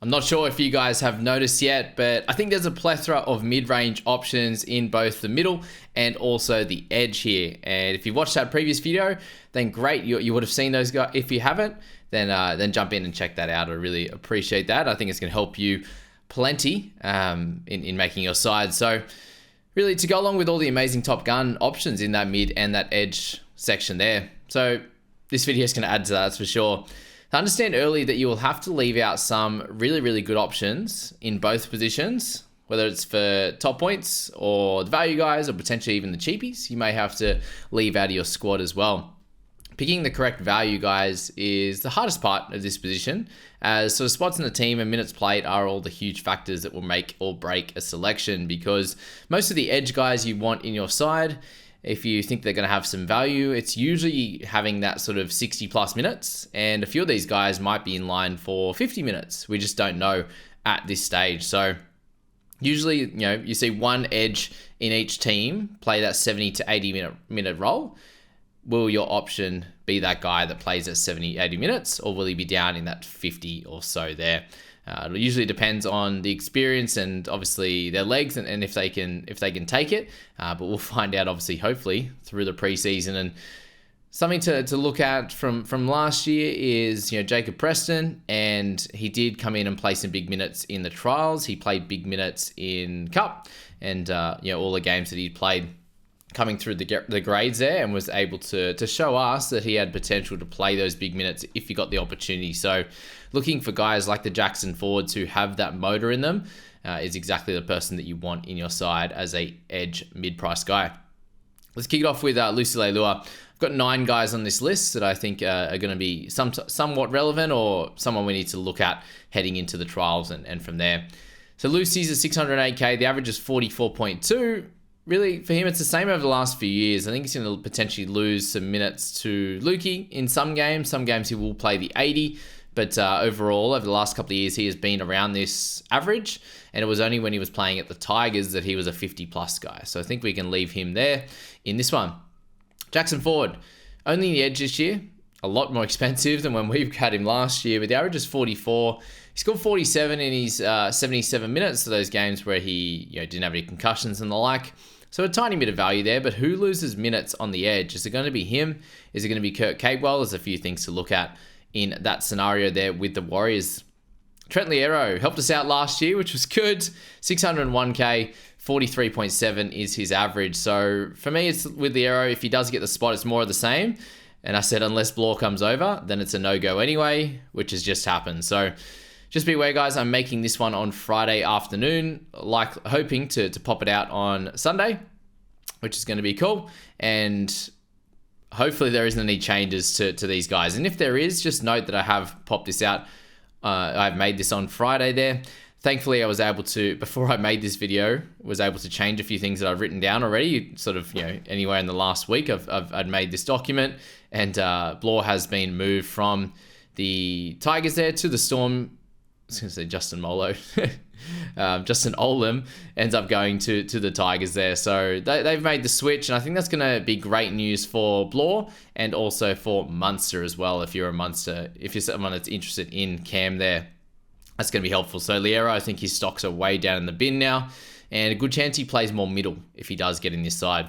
I'm not sure if you guys have noticed yet, but I think there's a plethora of mid-range options in both the middle and also the edge here. And if you watched that previous video, then great, you would have seen those guys. If you haven't, then jump in and check that out. I really appreciate that. I think it's going to help you plenty in making your side. So really, to go along with all the amazing Top Gun options in that mid and that edge section there. So this video is going to add to that, that's for sure. Understand early that you will have to leave out some really, really good options in both positions, whether it's for top points or the value guys or potentially even the cheapies. You may have to leave out of your squad as well. Picking the correct value guys is the hardest part of this position, as sort of spots in the team and minutes played are all the huge factors that will make or break a selection, because most of the edge guys you want in your side, if you think they're going to have some value, it's usually having that sort of 60 plus minutes. And a few of these guys might be in line for 50 minutes. We just don't know at this stage. So usually, you see one edge in each team play that 70 to 80 minute role. Will your option be that guy that plays at 70, 80 minutes, or will he be down in that 50 or so there? It usually depends on the experience and obviously their legs and if they can take it. But we'll find out, obviously, hopefully through the preseason. And something to look at from last year is Jacob Preston, and he did come in and play some big minutes in the trials. He played big minutes in Cup, and all the games that he played coming through the grades there, and was able to show us that he had potential to play those big minutes if he got the opportunity. So looking for guys like the Jackson forwards who have that motor in them is exactly the person that you want in your side as a edge mid-price guy. Let's kick it off with Lucy Leilua. I've got 9 guys on this list that I think are going to be somewhat relevant, or someone we need to look at heading into the trials and from there. So Lucy's at 608k. The average is 44.2. Really, for him, it's the same over the last few years. I think he's going to potentially lose some minutes to Lukey in some games. Some games he will play the 80. But overall, over the last couple of years, he has been around this average. And it was only when he was playing at the Tigers that he was a 50-plus guy. So I think we can leave him there in this one. Jackson Ford, only in the edge this year. A lot more expensive than when we've had him last year. But the average is 44. He scored 47 in his 77 minutes to those games where he didn't have any concussions and the like. So a tiny bit of value there, but who loses minutes on the edge? Is it going to be him? Is it going to be Kurt Capewell? There's a few things to look at in that scenario there with the Warriors. Trent Liero helped us out last year, which was good. 601k, 43.7 is his average. So for me, it's with Liero. If he does get the spot, it's more of the same. And I said, unless Blore comes over, then it's a no-go anyway, which has just happened. So just be aware, guys, I'm making this one on Friday afternoon, hoping to pop it out on Sunday, which is going to be cool. And hopefully there isn't any changes to these guys. And if there is, just note that I have popped this out. I've made this on Friday there. Thankfully, I was able to, before I made this video, was able to change a few things that I've written down already. Sort of, anywhere in the last week, I'd made this document. And Blore has been moved from the Tigers there to the Storm. I was going to say Justin Molo. Justin Olam ends up going to the Tigers there. So they've made the switch, and I think that's going to be great news for Blore and also for Munster as well. If you're someone that's interested in Cam there, that's going to be helpful. So Liero, I think his stocks are way down in the bin now, and a good chance he plays more middle if he does get in this side.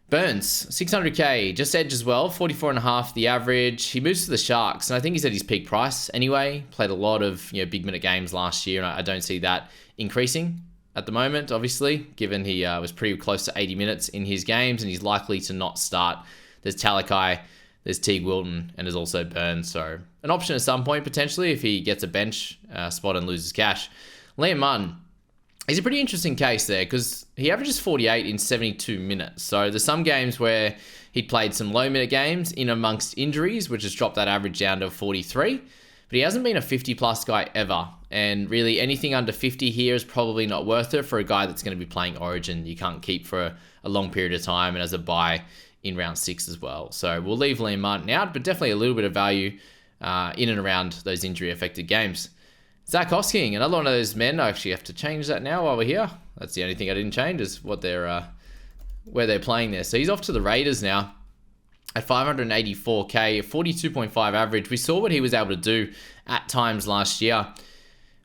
Burns, 600k, just edge as well, 44.5 the average. He moves to the Sharks, and I think he's at his peak price anyway. Played a lot of big minute games last year, and I don't see that increasing at the moment, obviously, given he was pretty close to 80 minutes in his games, and he's likely to not start. There's Talakai, there's Teague Wilton, and there's also Burns, so an option at some point, potentially, if he gets a bench spot and loses cash. Liam Martin. He's a pretty interesting case there because he averages 48 in 72 minutes. So there's some games where he played some low minute games in amongst injuries, which has dropped that average down to 43. But he hasn't been a 50 plus guy ever. And really anything under 50 here is probably not worth it for a guy that's going to be playing Origin. You can't keep for a long period of time and as a buy in round 6 as well. So we'll leave Liam Martin out, but definitely a little bit of value in and around those injury affected games. Zach Hosking, another one of those men. I actually have to change that now while we're here. That's the only thing I didn't change is what they're where they're playing there. So he's off to the Raiders now at 584k, 42.5 average. We saw what he was able to do at times last year.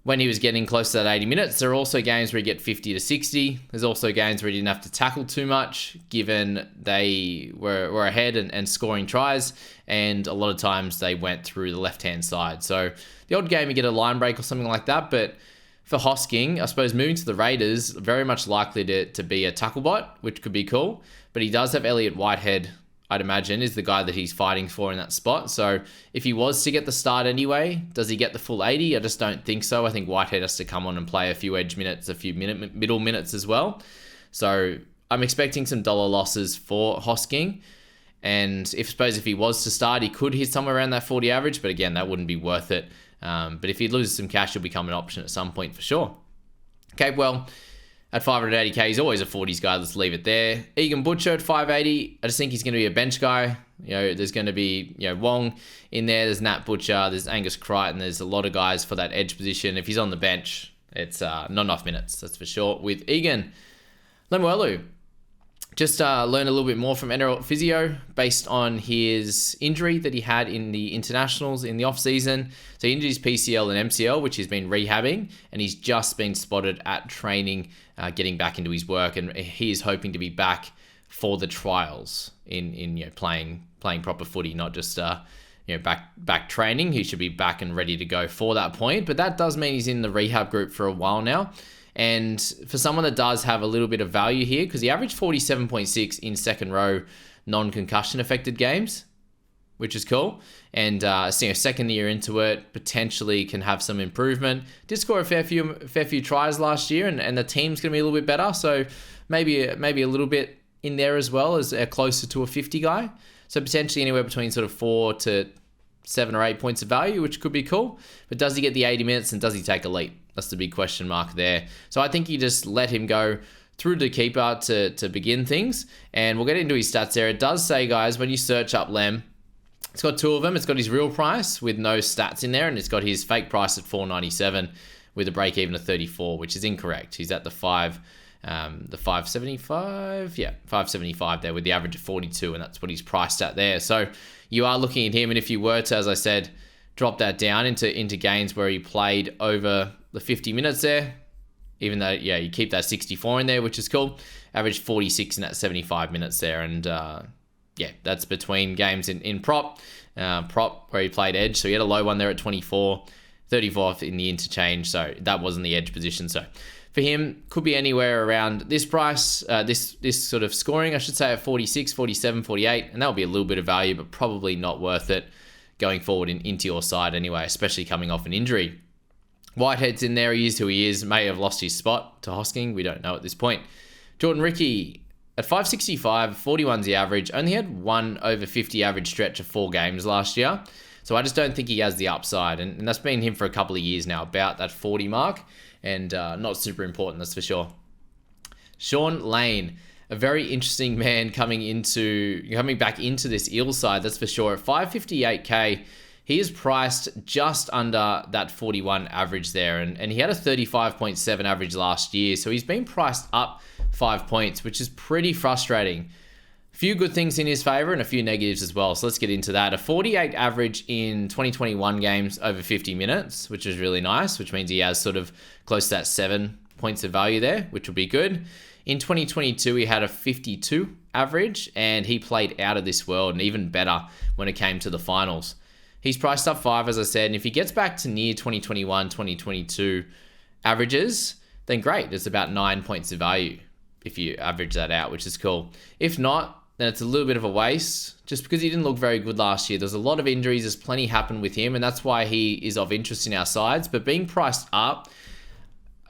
when he was getting close to that 80 minutes. There are also games where he get 50 to 60. There's also games where he didn't have to tackle too much, given they were ahead and scoring tries. And a lot of times they went through the left-hand side. So the odd game you get a line break or something like that. But for Hosking, I suppose moving to the Raiders, very much likely to be a tackle bot, which could be cool. But he does have Elliott Whitehead, I'd imagine, is the guy that he's fighting for in that spot. So if he was to get the start anyway, does he get the full 80? I just don't think so. I think Whitehead has to come on and play a few edge minutes, a few middle minutes as well. So I'm expecting some dollar losses for Hosking. And if he was to start, he could hit somewhere around that 40 average. But again, that wouldn't be worth it. But if he loses some cash, he'll become an option at some point for sure. Okay, well, at 580k, he's always a 40s guy. Let's leave it there. Egan Butcher at 580. I just think he's going to be a bench guy. There's going to be, Wong in there. There's Nat Butcher. There's Angus Crichton. There's a lot of guys for that edge position. If he's on the bench, it's not enough minutes. That's for sure. With Egan Lemuelu, just learn a little bit more from NRL Physio based on his injury that he had in the internationals in the off-season. So he injured his PCL and MCL, which he's been rehabbing, and he's just been spotted at training, getting back into his work, and he is hoping to be back for the trials in playing proper footy, not just back training. He should be back and ready to go for that point. But that does mean he's in the rehab group for a while now. And for someone that does have a little bit of value here, because he averaged 47.6 in second row non-concussion affected games, which is cool. And second year into it, potentially can have some improvement. Did score a fair few tries last year, and the team's going to be a little bit better. So maybe a little bit in there as well as closer to a 50 guy. So potentially anywhere between sort of 4 to 7 or 8 points of value, which could be cool. But does he get the 80 minutes and does he take a leap? That's the big question mark there. So I think you just let him go through the keeper to begin things. And we'll get into his stats there. It does say, guys, when you search up Lem, it's got two of them. It's got his real price with no stats in there, and it's got his fake price at 497 with a break even of 34, which is incorrect. He's at the 575. Yeah, 575 there with the average of 42, and that's what he's priced at there. So you are looking at him, and if you were to, as I said, drop that down into games where he played over the 50 minutes there, even though, you keep that 64 in there, which is cool. Average 46 in that 75 minutes there. And, that's between games in prop where he played edge. So he had a low one there at 24, 34 in the interchange. So that wasn't the edge position. So for him, could be anywhere around this price, this sort of scoring, I should say, at 46, 47, 48. And that'll be a little bit of value, but probably not worth it going forward into your side anyway, especially coming off an injury. Whitehead's in there. He is who he is. May have lost his spot to Hosking. We don't know at this point. Jordan Ricky at 565, 41's the average. Only had one over 50 average stretch of 4 games last year. So I just don't think he has the upside. And that's been him for a couple of years now, about that 40 mark. And not super important, that's for sure. Sean Lane, a very interesting man coming back into this Eels side, that's for sure. At 558k, he is priced just under that 41 average there. And he had a 35.7 average last year. So he's been priced up 5 points, which is pretty frustrating. A few good things in his favor and a few negatives as well. So let's get into that. A 48 average in 2021 games over 50 minutes, which is really nice, which means he has sort of close to that 7 points of value there, which will be good. In 2022, he had a 52 average, and he played out of this world, and even better when it came to the finals. He's priced up 5, as I said, and if he gets back to near 2021, 2022 averages, then great. It's about 9 points of value if you average that out, which is cool. If not, then it's a little bit of a waste, just because he didn't look very good last year. There's a lot of injuries. There's plenty happened with him, and that's why he is of interest in our sides. But being priced up,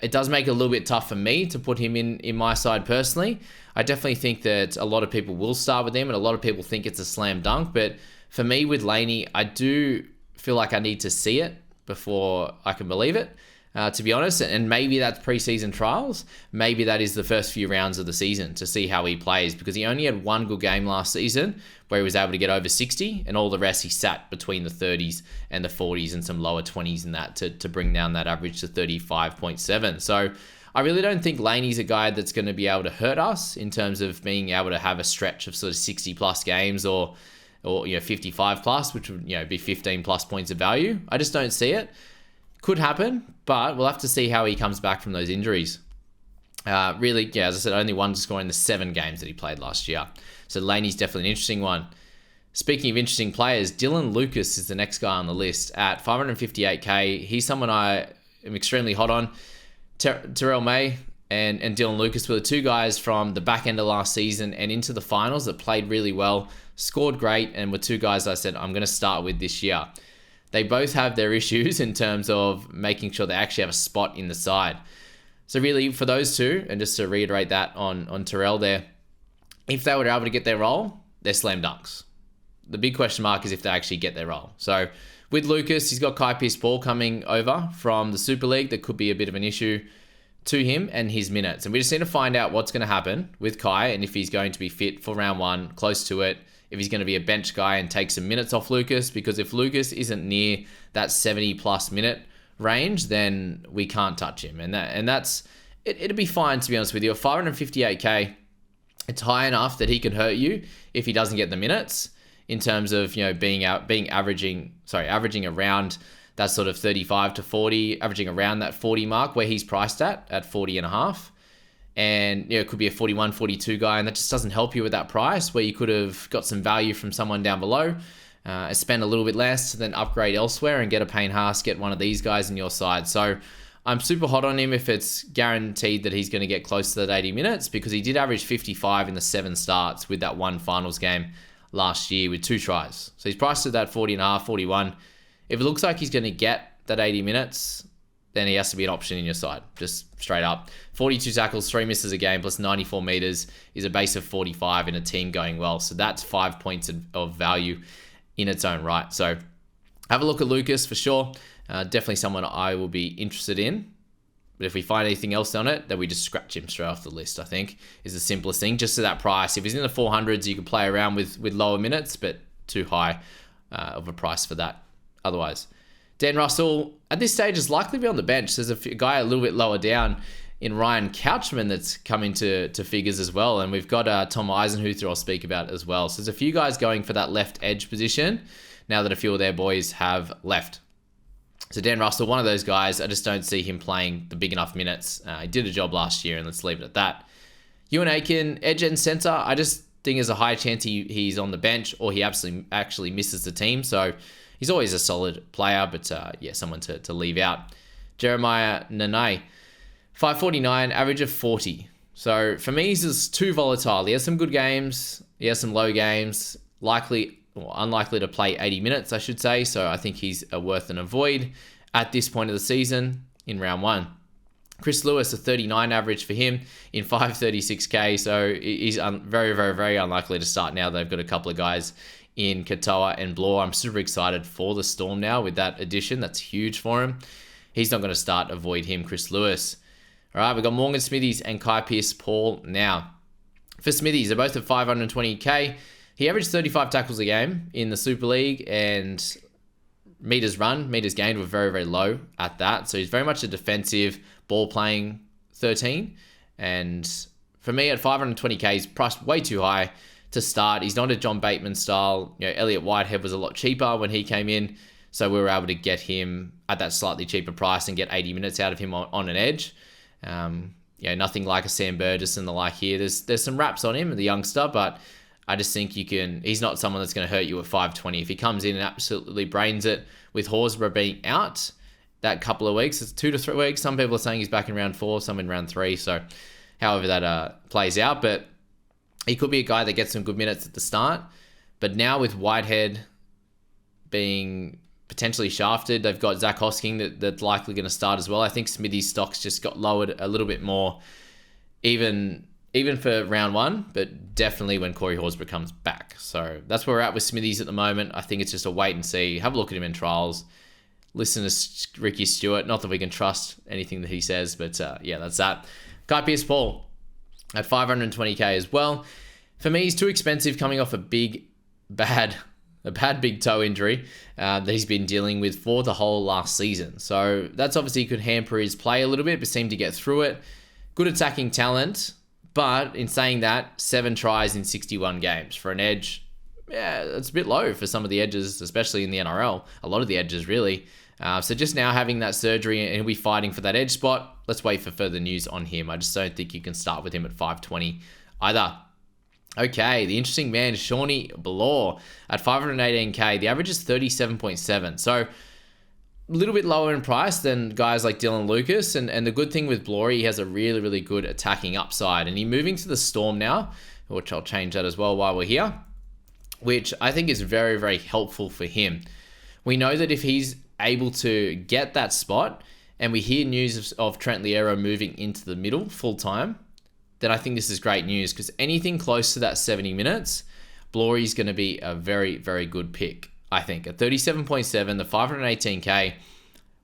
it does make it a little bit tough for me to put him in my side personally. I definitely think that a lot of people will start with him, and a lot of people think it's a slam dunk. But for me with Laney, I do feel like I need to see it before I can believe it, to be honest. And maybe that's preseason trials. Maybe that is the first few rounds of the season to see how he plays, because he only had one good game last season where he was able to get over 60, and all the rest he sat between the 30s and the 40s and some lower 20s in that to bring down that average to 35.7. So I really don't think Laney's a guy that's going to be able to hurt us in terms of being able to have a stretch of sort of 60 plus games or 55 plus, which would be 15 plus points of value. I just don't see it. Could happen, but we'll have to see how he comes back from those injuries. Really, yeah, as I said, only one to score in the 7 games that he played last year. So Laney's definitely an interesting one. Speaking of interesting players, Dylan Lucas is the next guy on the list at 558k. He's someone I am extremely hot on. Terrell May and Dylan Lucas were the 2 guys from the back end of last season and into the finals that played really well, scored great, and were 2 guys I said I'm going to start with this year. They both have their issues in terms of making sure they actually have a spot in the side. So really, for those 2, and just to reiterate that on Terrell there, if they were able to get their role, they're slam dunks. The big question mark is if they actually get their role. So with Lucas, he's got Kai Pearce-Paul coming over from the Super League. That could be a bit of an issue to him and his minutes. And we just need to find out what's going to happen with Kai and if he's going to be fit for round 1, close to it, if he's going to be a bench guy and take some minutes off Lucas. Because if Lucas isn't near that 70-plus minute range, then we can't touch him. And that's it'd be fine, to be honest with you. At 558k, it's high enough that he can hurt you if he doesn't get the minutes, in terms of, averaging around that sort of 35 to 40, averaging around that 40 mark where he's priced at 40 and a half. And it could be a 41, 42 guy, and that just doesn't help you with that price, where you could have got some value from someone down below, spend a little bit less, then upgrade elsewhere and get a Payne Haas, get one of these guys in your side. So I'm super hot on him if it's guaranteed that he's going to get close to that 80 minutes, because he did average 55 in the 7 starts with that 1 finals game last year with 2 tries. So he's priced at that 40 and a half, 41. If it looks like he's going to get that 80 minutes, then he has to be an option in your side, just straight up. 42 tackles, 3 misses a game, plus 94 meters is a base of 45 in a team going well. So that's 5 points of value in its own right. So have a look at Lucas for sure. Definitely someone I will be interested in. But if we find anything else on it, then we just scratch him straight off the list, I think, is the simplest thing. Just to that price. If he's in the 400s, you can play around with lower minutes, but too high of a price for that otherwise. Dan Russell, at this stage, is likely to be on the bench. There's a guy a little bit lower down in Ryan Couchman that's come into figures as well. And we've got Tom Eisenhuther I'll speak about as well. So there's a few guys going for that left edge position now that a few of their boys have left. So Dan Russell, one of those guys, I just don't see him playing the big enough minutes. He did a job last year, and let's leave it at that. Ewan Aiken, edge and center, I just think there's a high chance he's on the bench, or he actually misses the team. So he's always a solid player, but someone to leave out. Jeremiah Nanae, 549, average of 40. So for me, he's just too volatile. He has some good games, he has some low games, unlikely to play 80 minutes, I should say. So I think he's worth an avoid at this point of the season in round 1. Chris Lewis, a 39 average for him in 536k. So he's very, very, very unlikely to start now. They've got a couple of guys in Katoa and Blore. I'm super excited for the Storm now with that addition. That's huge for him. He's not going to start. Avoid him, Chris Lewis. All right, we've got Morgan Smithies and Kai Pearce-Paul now. For Smithies, they're both at 520k. He averaged 35 tackles a game in the Super League, and meters gained were very, very low at that. So he's very much a defensive ball-playing 13. And for me, at 520k, he's priced way too high to start. He's not a John Bateman style. Elliot Whitehead was a lot cheaper when he came in, so we were able to get him at that slightly cheaper price and get 80 minutes out of him on an edge. Nothing like a Sam Burgess and the like here. There's some raps on him, the youngster, but I just think he's not someone that's going to hurt you at 520. If he comes in and absolutely brains it with Horsburgh being out that couple of weeks, it's 2 to 3 weeks. Some people are saying he's back in round 4, some in round 3. So however that plays out, but he could be a guy that gets some good minutes at the start. But now with Whitehead being potentially shafted, they've got Zach Hosking that's likely going to start as well. I think Smithy's stocks just got lowered a little bit more, even for round 1, but definitely when Corey Horsburgh comes back. So that's where we're at with Smithies at the moment. I think it's just a wait and see. Have a look at him in trials. Listen to Ricky Stewart. Not that we can trust anything that he says, but that's that. Kai Pearce-Paul at 520k as well. For me, he's too expensive coming off a bad big toe injury that he's been dealing with for the whole last season. So that's obviously could hamper his play a little bit, but seemed to get through it. Good attacking talent. But in saying that, 7 tries in 61 games for an edge. Yeah, it's a bit low for some of the edges, especially in the NRL. A lot of the edges, really. So just now having that surgery, and he'll be fighting for that edge spot. Let's wait for further news on him. I just don't think you can start with him at 520 either. Okay, the interesting man, Shawnee Blore at 518k. The average is 37.7. So a little bit lower in price than guys like Dylan Lucas. And the good thing with Blore, he has a really, really good attacking upside. And he's moving to the Storm now, which I'll change that as well while we're here, which I think is very, very helpful for him. We know that if he's able to get that spot, and we hear news of Trent Loiero moving into the middle full time, then I think this is great news, because anything close to that 70 minutes, Blore is going to be a very, very good pick, I think. At 37.7, the 518k,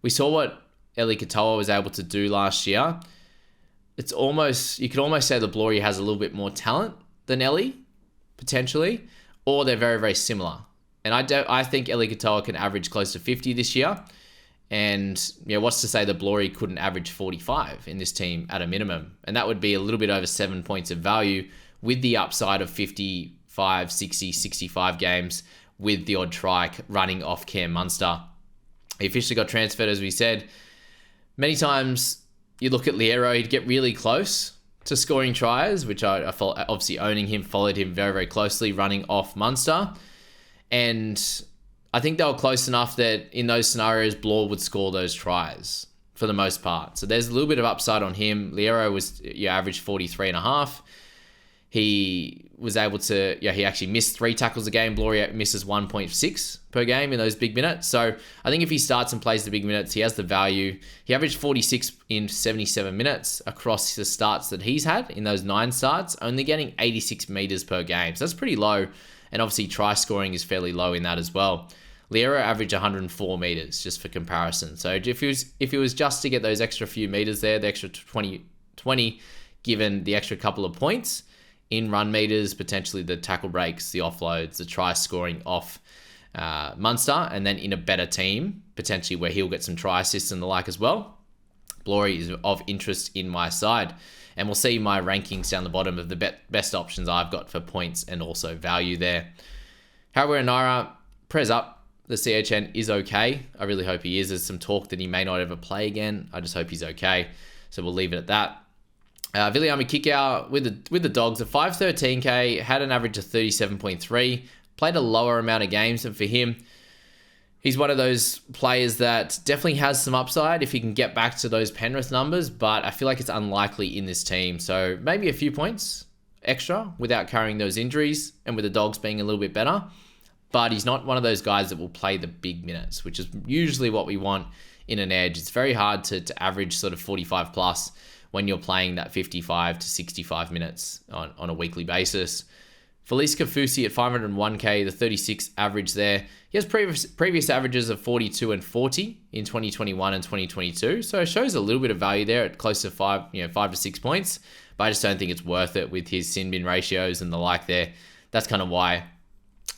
we saw what Eli Katoa was able to do last year. It's almost, you could almost say that Blore has a little bit more talent than Eli, potentially, or they're very, very similar. And I think Eli Katoa can average close to 50 this year. And what's to say that Blore couldn't average 45 in this team at a minimum? And that would be a little bit over 7 points of value, with the upside of 55, 60, 65 games with the odd trike running off Cam Munster. He officially got transferred, as we said. Many times you look at Loiero, he'd get really close to scoring tries, which I obviously owning him, followed him very, very closely, running off Munster. And I think they were close enough that in those scenarios, Blore would score those tries for the most part. So there's a little bit of upside on him. Loiero was averaged 43.5. He was able to, he actually missed 3 tackles a game. Blore misses 1.6 per game in those big minutes. So I think if he starts and plays the big minutes, he has the value. He averaged 46 in 77 minutes across the starts that he's had in those 9 starts, only getting 86 meters per game. So that's pretty low. And obviously try scoring is fairly low in that as well. Loiero averaged 104 meters, just for comparison. So if it was just to get those extra few meters there, the extra 20, given the extra couple of points in run meters, potentially the tackle breaks, the offloads, the try scoring off Munster, and then in a better team, potentially where he'll get some try assists and the like as well, Blore is of interest in my side. And we'll see my rankings down the bottom of the best options I've got for points and also value there. However, Naira, press up. The CHN is okay. I really hope he is. There's some talk that he may not ever play again. I just hope he's okay. So we'll leave it at that. Viliami Kikau with the Dogs at 513k, had an average of 37.3. Played a lower amount of games, and for him, he's one of those players that definitely has some upside if he can get back to those Penrith numbers, but I feel like it's unlikely in this team. So maybe a few points extra without carrying those injuries and with the Dogs being a little bit better. But he's not one of those guys that will play the big minutes, which is usually what we want in an edge. It's very hard to average sort of 45 plus when you're playing that 55 to 65 minutes on a weekly basis. Felice Kafusi at 501k, the 36 average there. He has previous averages of 42 and 40 in 2021 and 2022. So it shows a little bit of value there at close to 5 to 6 points. But I just don't think it's worth it with his sin bin ratios and the like there. That's kind of why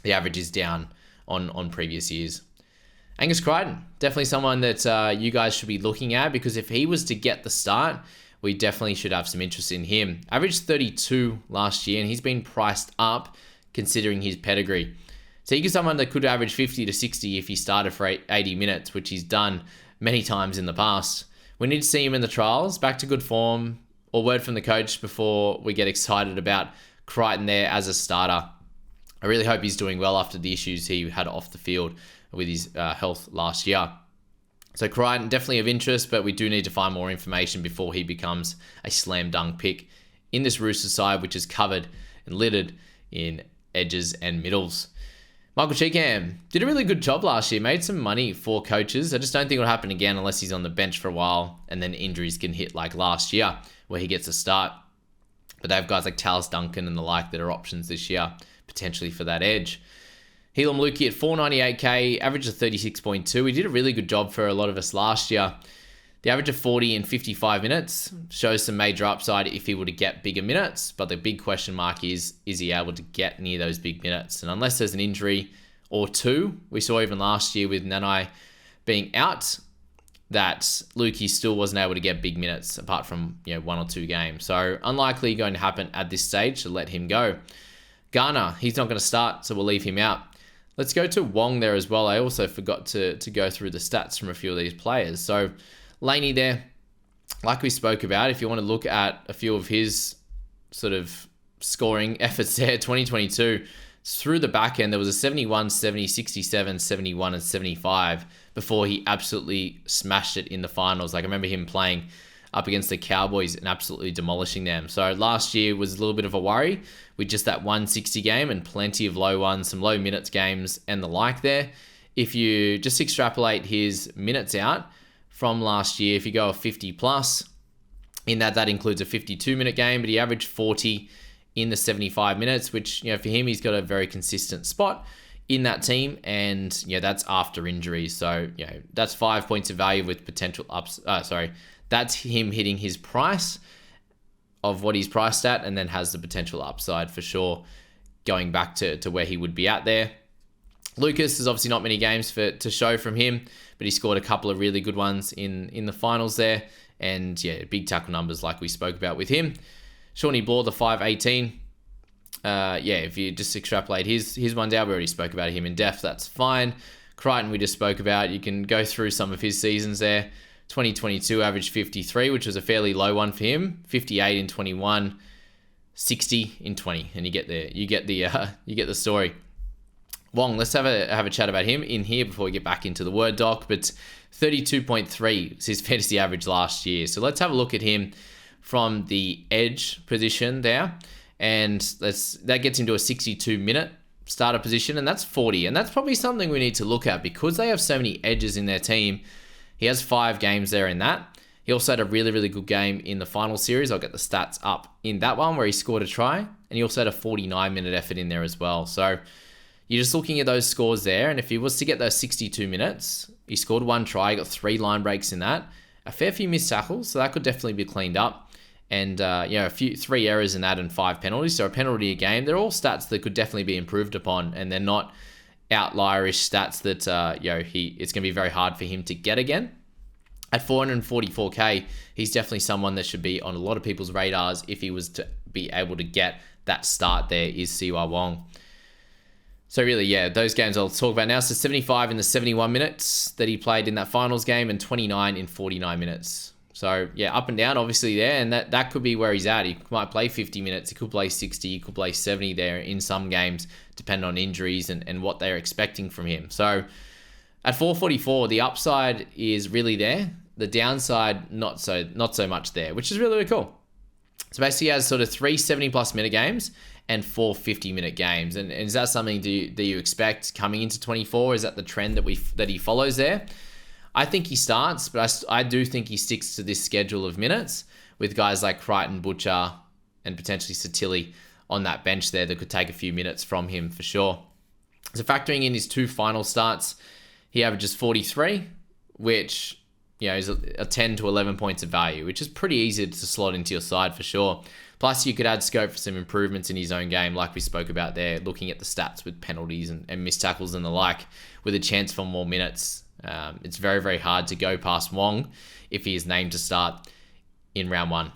the average is down on previous years. Angus Crichton, definitely someone that you guys should be looking at, because if he was to get the start, we definitely should have some interest in him. Averaged 32 last year, and he's been priced up considering his pedigree. So he's someone that could average 50 to 60 if he started for 80 minutes, which he's done many times in the past. We need to see him in the trials, back to good form, or word from the coach before we get excited about Crichton there as a starter. I really hope he's doing well after the issues he had off the field with his health last year. So Crichton, definitely of interest, but we do need to find more information before he becomes a slam dunk pick in this Roosters side, which is covered and littered in edges and middles. Michael Cheekham did a really good job last year, made some money for coaches. I just don't think it'll happen again unless he's on the bench for a while and then injuries can hit like last year where he gets a start. But they have guys like Talis Duncan and the like that are options this year, potentially for that edge. Helam Lukey at 498k, average of 36.2. He did a really good job for a lot of us last year. The average of 40 in 55 minutes shows some major upside if he were to get bigger minutes, but the big question mark is he able to get near those big minutes? And unless there's an injury or two, we saw even last year with Nanai being out, that Lukey still wasn't able to get big minutes apart from 1 or 2 games. So unlikely going to happen at this stage to let him go. Garner, he's not going to start, so we'll leave him out. Let's go to Wong there as well. I also forgot to go through the stats from a few of these players. So Laney there, like we spoke about, if you want to look at a few of his sort of scoring efforts there, 2022, through the back end, there was a 71, 70, 67, 71, and 75 before he absolutely smashed it in the finals. Like I remember him playing up against the Cowboys and absolutely demolishing them. So last year was a little bit of a worry with just that 160 game and plenty of low ones, some low minutes games and the like there. If you just extrapolate his minutes out from last year, if you go a 50 plus, in that includes a 52-minute game, but he averaged 40 in the 75 minutes, which, you know, for him, he's got a very consistent spot in that team, and yeah, that's after injuries. So, you know, that's 5 points of value with potential ups. That's him hitting his price of what he's priced at, and then has the potential upside for sure, going back to where he would be at there. Lucas, there's obviously not many games to show from him, but he scored a couple of really good ones in the finals there, and yeah, big tackle numbers like we spoke about with him. Shawnee Blore, the 518. If you just extrapolate his one down, we already spoke about him in depth. That's fine. Crichton, we just spoke about. You can go through some of his seasons there. 2022 averaged 53, which was a fairly low one for him. 58 in 21, 60 in 20, and you get the story. Wong, let's have a chat about him in here before we get back into the Word doc. But 32.3 is his fantasy average last year. So let's have a look at him from the edge position there, and that gets into a 62-minute starter position, and that's 40, and that's probably something we need to look at because they have so many edges in their team. He has 5 games there in that. He also had a really, really good game in the final series. I'll get the stats up in that one where he scored a try, and he also had a 49-minute effort in there as well. So you're just looking at those scores there, and if he was to get those 62 minutes, he scored 1 try, got 3 line breaks in that, a fair few missed tackles, so that could definitely be cleaned up. And 3 errors in that and 5 penalties, so a penalty a game. They're all stats that could definitely be improved upon, and they're not outlierish stats that it's going to be very hard for him to get again. At 444k, he's definitely someone that should be on a lot of people's radars if he was to be able to get that start there, is Siwa Wong. So really, yeah, those games I'll talk about now. So 75 in the 71 minutes that he played in that finals game, and 29 in 49 minutes. So yeah, up and down obviously there, and that could be where he's at. He might play 50 minutes, he could play 60, he could play 70 there in some games, depending on injuries and what they're expecting from him. So at 444, the upside is really there. The downside, not so much there, which is really, really cool. So basically he has sort of 3 70-plus minute games and 4 50-minute games. And is that something that you expect coming into 24? Is that the trend that he follows there? I think he starts, but I do think he sticks to this schedule of minutes with guys like Crichton, Butcher, and potentially Satilli on that bench there that could take a few minutes from him for sure. So factoring in his 2 final starts, he averages 43, which, you know, is a 10 to 11 points of value, which is pretty easy to slot into your side for sure. Plus, you could add scope for some improvements in his own game, like we spoke about there, looking at the stats with penalties and missed tackles and the like, with a chance for more minutes. It's very, very hard to go past Wong if he is named to start in round 1.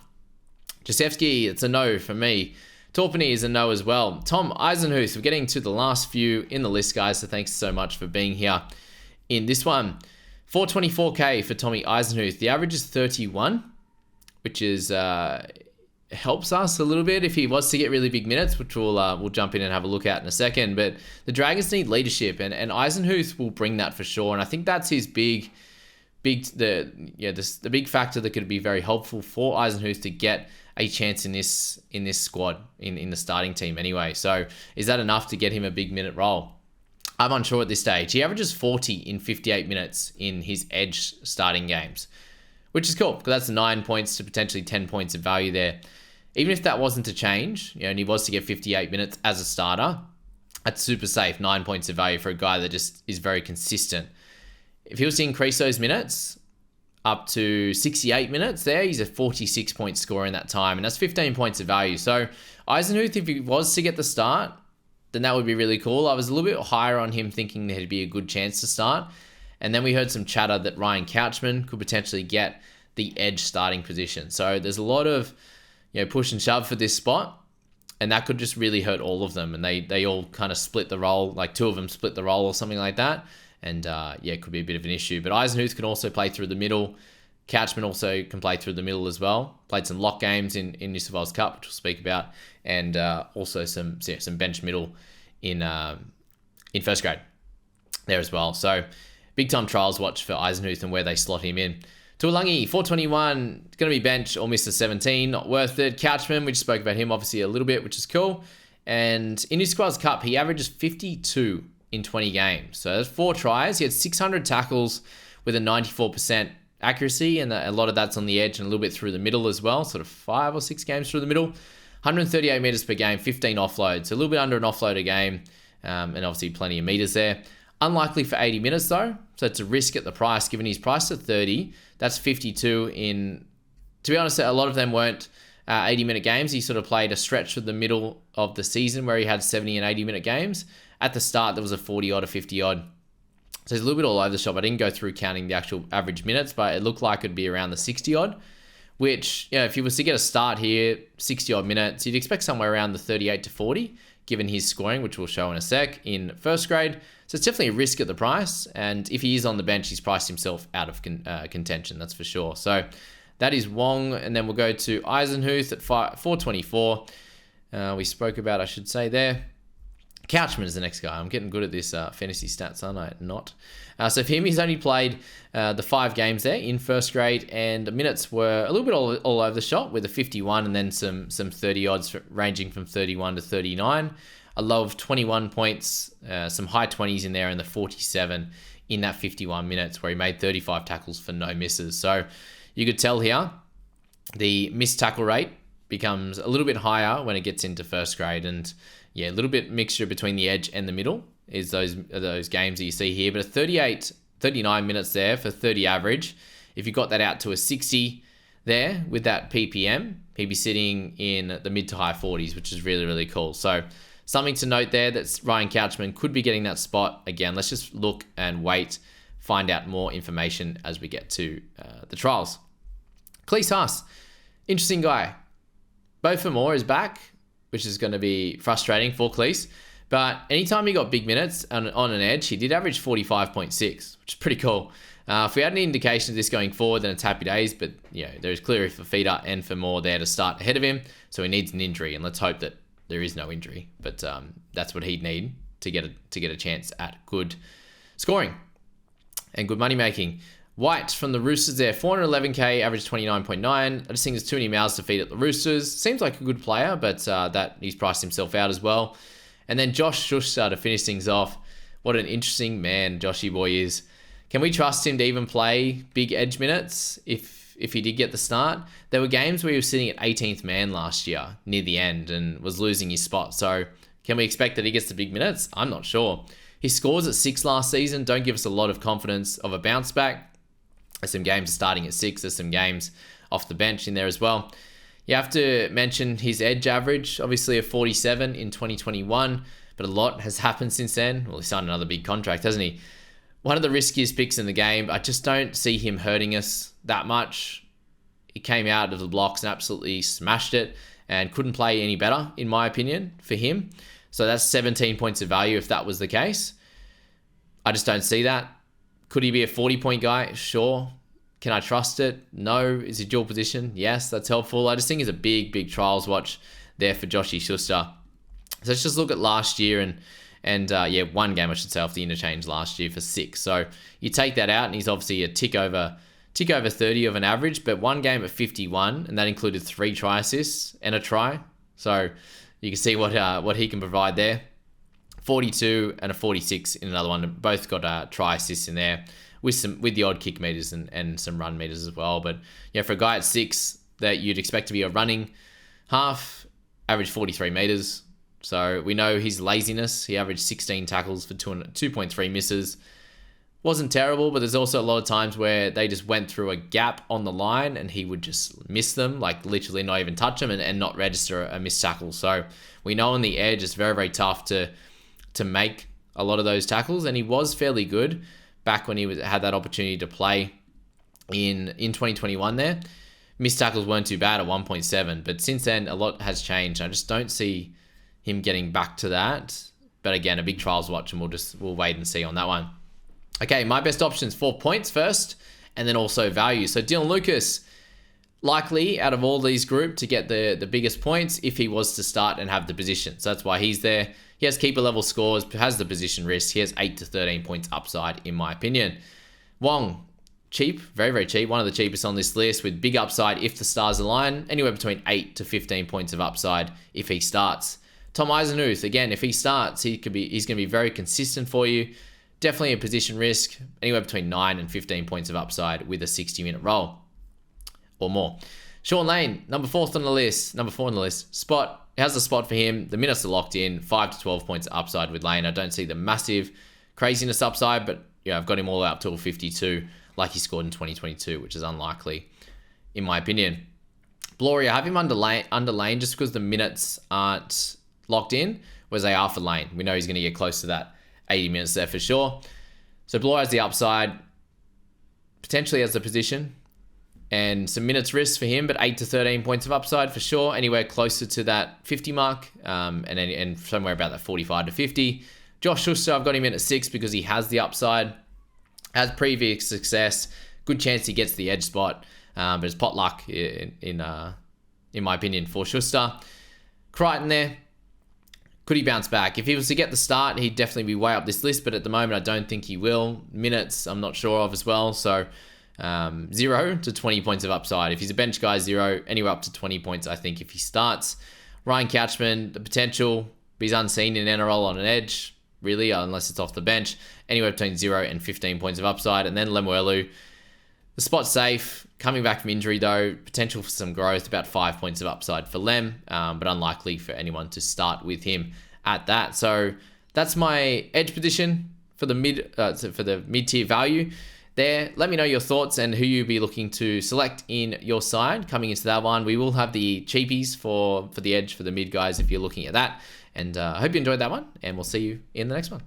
Josefsky, it's a no for me. Torpany is a no as well. Tom Eisenhuth, we're getting to the last few in the list, guys, so thanks so much for being here in this one. 424k for Tommy Eisenhuth. The average is 31, which is helps us a little bit if he was to get really big minutes, which we'll jump in and have a look at in a second. But the Dragons need leadership, and Eisenhuth will bring that for sure. And I think that's his the big factor that could be very helpful for Eisenhuth to get a chance in this squad, in the starting team anyway. So is that enough to get him a big minute role? I'm unsure at this stage. He averages 40 in 58 minutes in his edge starting games, which is cool because that's 9 points to potentially 10 points of value there. Even if that wasn't to change, and he was to get 58 minutes as a starter, that's super safe. 9 points of value for a guy that just is very consistent. If he was to increase those minutes up to 68 minutes there, he's a 46-point scorer in that time, and that's 15 points of value. So Eisenhuth, if he was to get the start, then that would be really cool. I was a little bit higher on him, thinking there'd be a good chance to start. And then we heard some chatter that Ryan Couchman could potentially get the edge starting position. So there's a lot of push and shove for this spot. And that could just really hurt all of them. And they all kind of split the role, like 2 of them split the role or something like that. And it could be a bit of an issue. But Eisenhuth can also play through the middle. Couchman also can play through the middle as well. Played some lock games in New South Wales Cup, which we'll speak about. And also some bench middle in first grade there as well. So big time trials watch for Eisenhuth and where they slot him in. Tuolangi, 421, going to be bench or miss the 17, not worth it. Couchman, we just spoke about him obviously a little bit, which is cool. And in New South Wales Cup, he averages 52 in 20 games. So that's 4 tries. He had 600 tackles with a 94% accuracy, and a lot of that's on the edge and a little bit through the middle as well, sort of 5 or 6 games through the middle. 138 meters per game, 15 offloads, so a little bit under an offload a game, and obviously plenty of meters there. Unlikely for 80 minutes though, so it's a risk at the price. Given he's priced at 30, that's 52 in, to be honest, a lot of them weren't 80-minute games. He sort of played a stretch of the middle of the season where he had 70 and 80-minute games. At the start, there was a 40-odd or 50-odd. So he's a little bit all over the shop. I didn't go through counting the actual average minutes, but it looked like it'd be around the 60-odd, which, if he was to get a start here, 60-odd minutes, you'd expect somewhere around the 38 to 40, given his scoring, which we'll show in a sec, in first grade. So it's definitely a risk at the price, and if he is on the bench, he's priced himself out of contention, that's for sure. So that is Wong, and then we'll go to Eisenhuth at 424. We spoke about, I should say there. Couchman is the next guy. I'm getting good at this fantasy stats, aren't I? Not. So for him, he's only played the 5 games there in first grade, and the minutes were a little bit all over the shop with a 51 and then some 30 odds ranging from 31 to 39. A low of 21 points, some high 20s in there, and the 47 in that 51 minutes where he made 35 tackles for no misses. So you could tell here the missed tackle rate becomes a little bit higher when it gets into first grade, and a little bit mixture between the edge and the middle is those games that you see here. But a 39 minutes there for 30 average. If you got that out to a 60 there with that PPM, he'd be sitting in the mid to high 40s, which is really, really cool. So something to note there, that Ryan Couchman could be getting that spot. Again, let's just look and wait, find out more information as we get to the trials. Cleese Haas, interesting guy. Bo Famore is back, which is going to be frustrating for Cleese. But anytime he got big minutes on an edge, he did average 45.6, which is pretty cool. If we had any indication of this going forward, then it's happy days. But there's clearly for Feeder and for Moore there to start ahead of him. So he needs an injury, and let's hope that there is no injury. But that's what he'd need to get a chance at good scoring and good money making. White from the Roosters there, 411k, average 29.9. I just think there's too many mouths to feed at the Roosters. Seems like a good player, but that he's priced himself out as well. And then Josh Schuster to finish things off. What an interesting man Joshy boy is. Can we trust him to even play big edge minutes if he did get the start? There were games where he was sitting at 18th man last year near the end and was losing his spot. So can we expect that he gets the big minutes? I'm not sure. His scores at 6 last season don't give us a lot of confidence of a bounce back. There's some games starting at 6. There's some games off the bench in there as well. You have to mention his edge average, obviously a 47 in 2021, but a lot has happened since then. Well, he signed another big contract, hasn't he? One of the riskiest picks in the game. I just don't see him hurting us that much. He came out of the blocks and absolutely smashed it and couldn't play any better, in my opinion, for him. So that's 17 points of value if that was the case. I just don't see that. Could he be a 40-point guy? Sure. Can I trust it? No. Is he dual position? Yes, that's helpful. I just think it's a big, big trials watch there for Joshy Schuster. So let's just look at last year and one game, I should say, off the interchange last year for 6. So you take that out, and he's obviously a tick over 30 of an average, but one game at 51, and that included 3 try assists and a try. So you can see what he can provide there. 42 and a 46 in another one. Both got try assists in there with the odd kick meters and some run meters as well. But for a guy at 6 that you'd expect to be a running half, average 43 meters. So we know his laziness. He averaged 16 tackles for 2.3 misses. Wasn't terrible, but there's also a lot of times where they just went through a gap on the line and he would just miss them, like literally not even touch them and not register a missed tackle. So we know on the edge it's very, very tough to make a lot of those tackles, and he was fairly good back when he had that opportunity to play in 2021 there. missed tackles weren't too bad at 1.7, but since then a lot has changed. I just don't see him getting back to that. But again, a big trials watch, and we'll wait and see on that one. Okay, my best options for points first, and then also value. So Dylan Lucas, likely out of all these group to get the biggest points if he was to start and have the position. So that's why he's there. He has keeper level scores, has the position risk. He has 8 to 13 points upside, in my opinion. Wong, cheap, very, very cheap. One of the cheapest on this list with big upside if the stars align. Anywhere between 8 to 15 points of upside if he starts. Tom Eisenhuth, again, if he starts, he's going to be very consistent for you. Definitely a position risk, anywhere between 9 and 15 points of upside with a 60-minute roll or more. Sean Lane, number 4 on the list. Spot, how's the spot for him? The minutes are locked in, 5 to 12 points upside with Lane. I don't see the massive craziness upside, but yeah, I've got him all out till 52, like he scored in 2022, which is unlikely, in my opinion. Blore, I have him under Lane just because the minutes aren't locked in, whereas they are for Lane. We know he's going to get close to that 80 minutes there for sure. So Blore has the upside, potentially has the position, and some minutes risk for him, but 8 to 13 points of upside for sure. Anywhere closer to that 50 mark, and somewhere about that 45 to 50. Josh Schuster, I've got him in at 6 because he has the upside, has previous success, good chance he gets the edge spot, but it's pot luck in my opinion for Schuster. Crichton there. Could he bounce back? If he was to get the start, he'd definitely be way up this list, but at the moment, I don't think he will. Minutes, I'm not sure of as well. So 0 to 20 points of upside. If he's a bench guy, 0, anywhere up to 20 points, I think, if he starts. Ryan Couchman, the potential, but he's unseen in NRL on an edge, really, unless it's off the bench. Anywhere between 0 and 15 points of upside. And then Lemuelu, the spot's safe. Coming back from injury, though, potential for some growth, about 5 points of upside for Lem, but unlikely for anyone to start with him at that. So that's my edge position for the mid-tier value there. Let me know your thoughts and who you'll be looking to select in your side coming into that one. We will have the cheapies for the edge for the mid guys if you're looking at that. And I hope you enjoyed that one, and we'll see you in the next one.